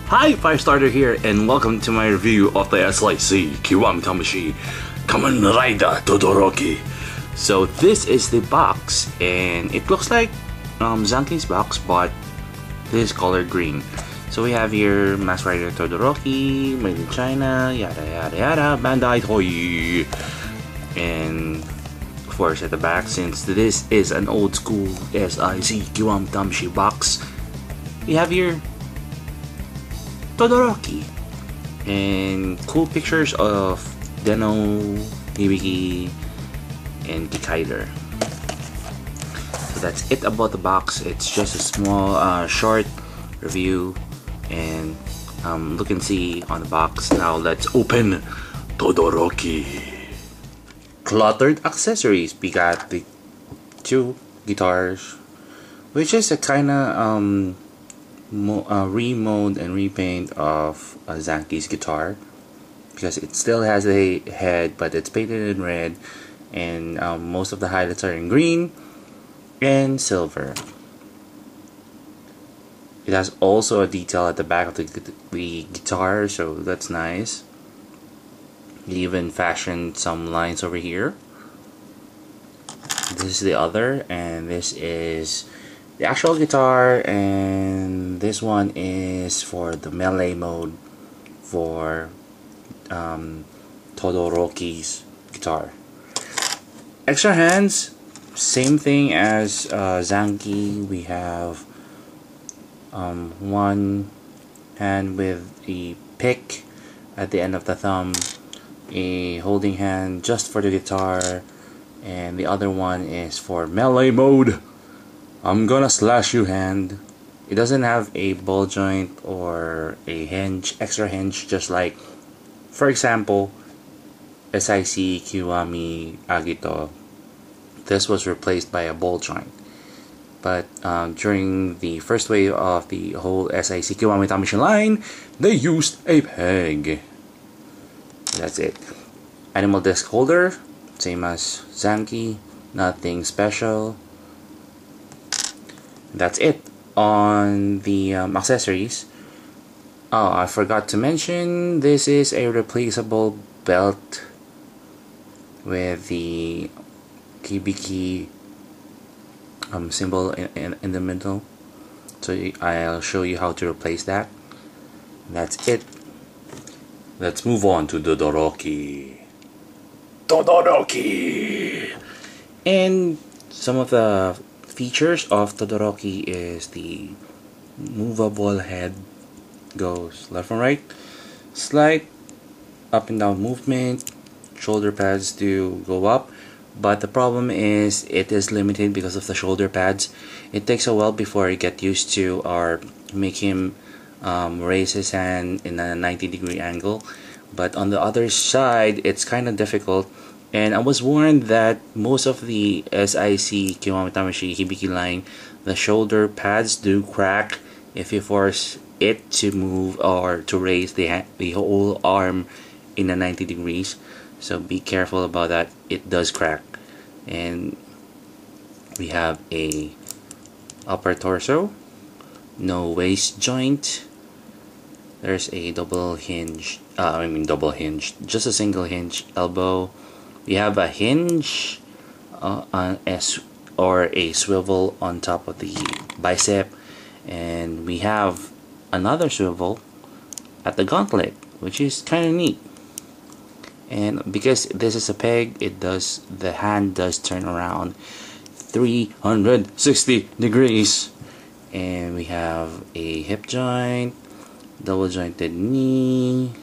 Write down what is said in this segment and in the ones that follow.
Hi, 5-starter here, and welcome to my review of the SIC Kiwami Tamashii Kamen Rider Todoroki. So this is the box, and it looks like Zanki's box, but this is colored green. So we have here Mask Rider Todoroki, made in China, yada yada yada, Bandai Toy. And of course at the back, since this is an old school SIC Kiwami Tamashii box, we have here Todoroki and cool pictures of Deno, Hibiki, and Kikaider. So that's it about the box. It's just a small short review, and look and see on the box. Now let's open Todoroki. Cluttered accessories. We got the two guitars, which is a kinda remode and repaint of Zanki's guitar, because it still has a head but it's painted in red, and most of the highlights are in green and silver. It has also a detail at the back of the guitar, so that's nice. He even fashioned some lines over here. This is the other, and this is the actual guitar, and this one is for the melee mode for Todoroki's guitar. Extra hands, same thing as Zanki. We have one hand with the pick at the end of the thumb, a holding hand just for the guitar, and the other one is for melee mode. I'm gonna slash you hand. It doesn't have a ball joint or a hinge, extra hinge, just like, for example, SIC Kiwami Agito. This was replaced by a ball joint. But during the first wave of the whole SIC Kiwami Tamashii line, they used a peg. That's it. Animal disc holder, same as Zanki, nothing special. That's it on the accessories. Oh, I forgot to mention, this is a replaceable belt with the Hibiki symbol in the middle. So I'll show you how to replace that. That's it. Let's move on to Todoroki. Todoroki! And some of the features of Todoroki is the movable head, goes left and right, slight up and down movement, shoulder pads do go up, but the problem is it is limited because of the shoulder pads. It takes a while before you get used to or make him raise his hand in a 90-degree angle, but on the other side it's kind of difficult. And I was warned that most of the SIC Kiwami Tamashii Hibiki line, the shoulder pads do crack if you force it to move or to raise the whole arm in a 90 degrees. So be careful about that. It does crack. And we have a upper torso, no waist joint. There's a double hinge, just a single hinge elbow. We have a hinge or a swivel on top of the bicep, and we have another swivel at the gauntlet, which is kind of neat. And because this is a peg, the hand does turn around 360 degrees. And we have a hip joint, double jointed knee,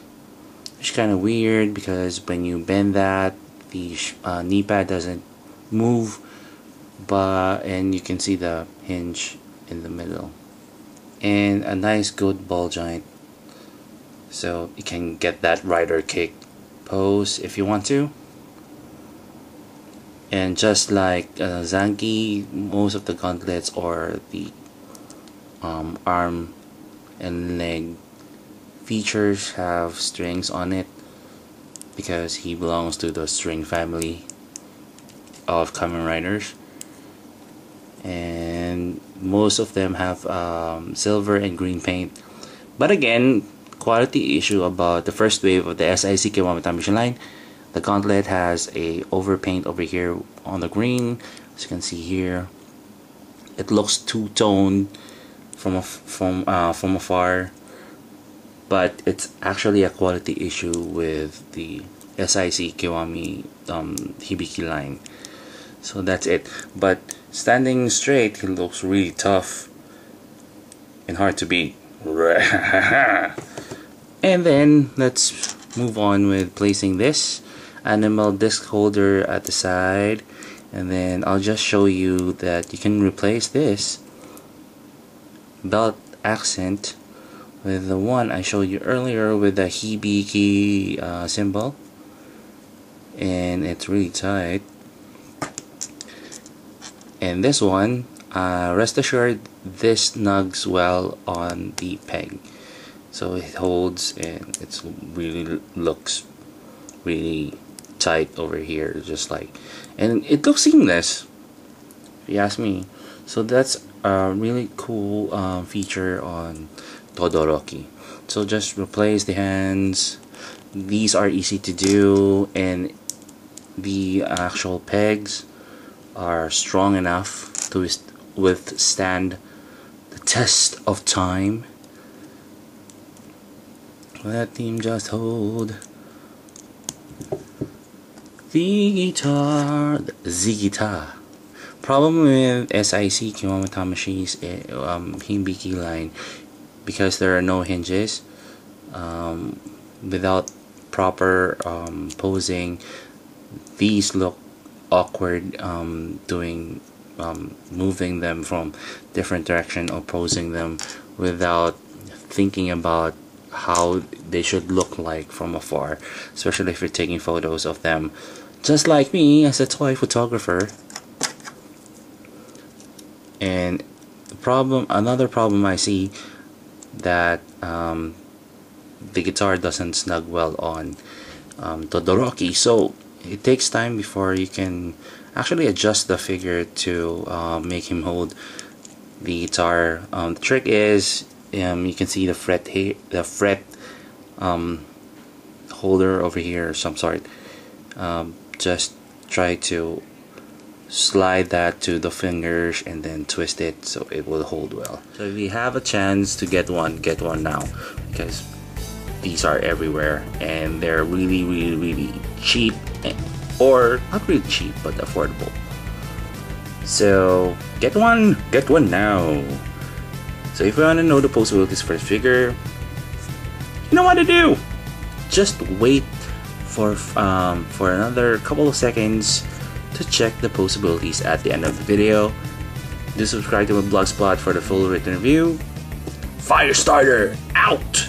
which is kind of weird because when you bend that, the knee pad doesn't move, and you can see the hinge in the middle, and a nice good ball joint, so you can get that rider kick pose if you want to. And just like Zanki, most of the gauntlets or the arm and leg features have strings on it, because he belongs to the string family of Kamen Riders. And most of them have silver and green paint, But again, quality issue about the first wave of the SIC Kiwami Tamashii line. The gauntlet has a overpaint over here on the green, as you can see here. It looks two-toned from afar, but it's actually a quality issue with the SIC Kiwami Hibiki line. So that's it. But standing straight, he looks really tough and hard to beat. And then let's move on with placing this animal disc holder at the side, and then I'll just show you that you can replace this belt accent with the one I showed you earlier with the Hibiki symbol, and it's really tight. And this one, rest assured, this snugs well on the peg, so it holds and it's really looks really tight over here, just like, and it looks seamless if you ask me. So that's a really cool feature on Todoroki. So just replace the hands. These are easy to do, and the actual pegs are strong enough to withstand the test of time. Let him just hold the guitar, the guitar. Problem with SIC Kiwami Tamashii's Hibiki line, because there are no hinges, without proper posing, these look awkward doing moving them from different direction or posing them without thinking about how they should look like from afar, especially if you're taking photos of them, just like me as a toy photographer. And another problem I see, that the guitar doesn't snug well on Todoroki, so it takes time before you can actually adjust the figure to make him hold the guitar. The trick is, you can see the fret holder over here of some sort. Just try to slide that to the fingers and then twist it so it will hold well. So if you have a chance to get one now, because these are everywhere and they're really cheap, or not really cheap but affordable. So get one now. So if you want to know the possibilities for this figure, you know what to do. Just wait for another couple of seconds to check the possibilities at the end of the video. Do subscribe to my blogspot for the full written review. Firestarter out!